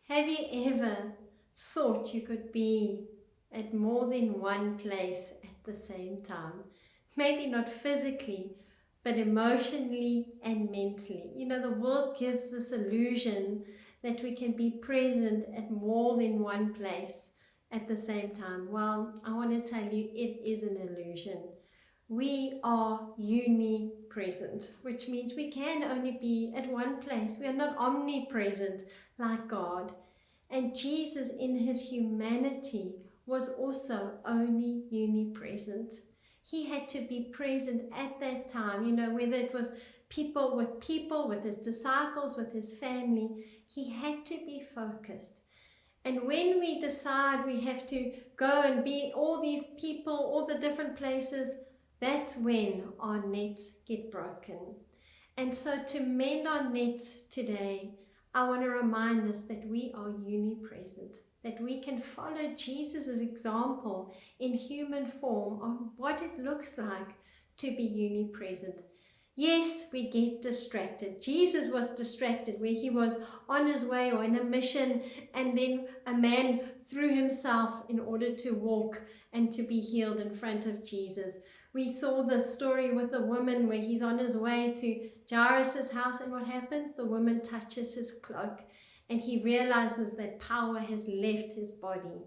Have you ever thought you could be at more than one place at the same time? Maybe not physically, but emotionally and mentally. You know, the world gives this illusion that we can be present at more than one place at the same time. Well, I want to tell you, it is an illusion. We are omnipresent, which means we can only be at one place. We are not omnipresent like God. And Jesus in his humanity was also only omnipresent. He had to be present at that time, you know, whether it was people, with his disciples, with his family, he had to be focused. And when we decide we have to go and be all these people, all the different places, that's when our nets get broken. And so to mend our nets today, I want to remind us that we are omnipresent, that we can follow Jesus' example in human form on what it looks like to be omnipresent. Yes, we get distracted. Jesus was distracted where he was on his way or in a mission, and then a man threw himself in order to walk and to be healed in front of Jesus. We saw the story with the woman where he's on his way to Jairus' house, and what happens? The woman touches his cloak and he realizes that power has left his body.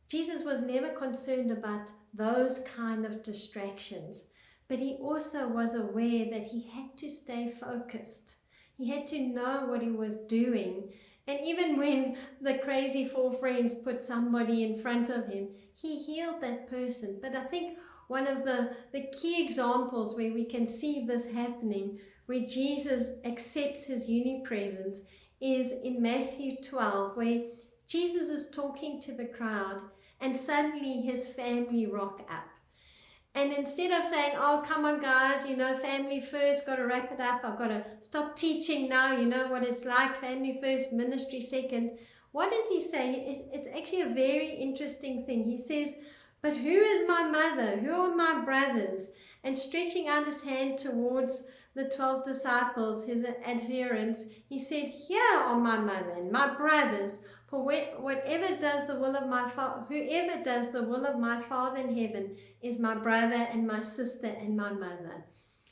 Jesus was never concerned about those kind of distractions, but he also was aware that he had to stay focused. He had to know what he was doing. And even when the crazy four friends put somebody in front of him, he healed that person. But I think one of the key examples where we can see this happening, where Jesus accepts his omnipresence, is in Matthew 12, where Jesus is talking to the crowd and suddenly his family rock up. And instead of saying, oh, come on guys, you know, family first, got to wrap it up, I've got to stop teaching now, you know what it's like, family first, ministry second. What does he say? It's actually a very interesting thing. He says, but who is my mother? Who are my brothers? And stretching out his hand towards the 12 disciples, his adherents, he said, here are my mother and my brothers. For whoever does the will of my Father in heaven is my brother and my sister and my mother.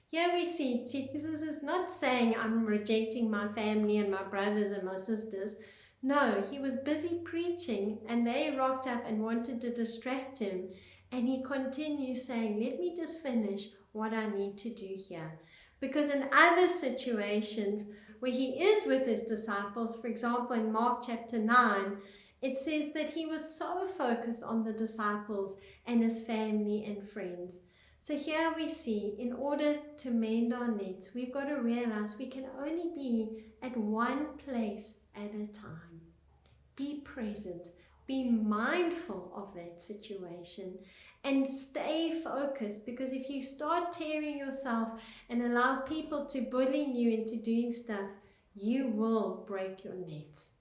Here we see Jesus is not saying I'm rejecting my family and my brothers and my sisters. No, he was busy preaching and they rocked up and wanted to distract him. And he continues saying, let me just finish what I need to do here. Because in other situations where he is with his disciples, for example, in Mark chapter 9, it says that he was so focused on the disciples and his family and friends. So here we see, in order to mend our nets, we've got to realize we can only be at one place at a time. Be present. Be mindful of that situation and stay focused, because if you start tearing yourself and allow people to bully you into doing stuff, you will break your nets.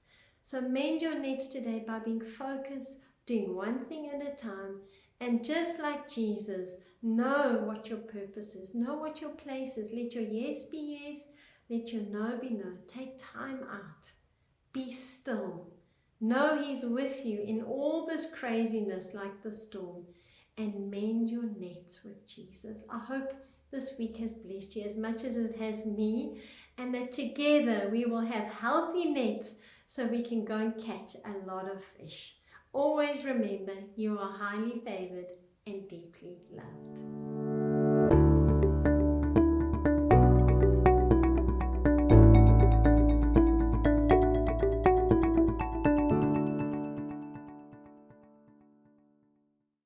So mend your nets today by being focused, doing one thing at a time, and just like Jesus, know what your purpose is, know what your place is. Let your yes be yes, let your no be no. Take time out. Be still. Know he's with you in all this craziness like the storm, and mend your nets with Jesus. I hope this week has blessed you as much as it has me, and that together we will have healthy nets so we can go and catch a lot of fish. Always remember, you are highly favored and deeply loved.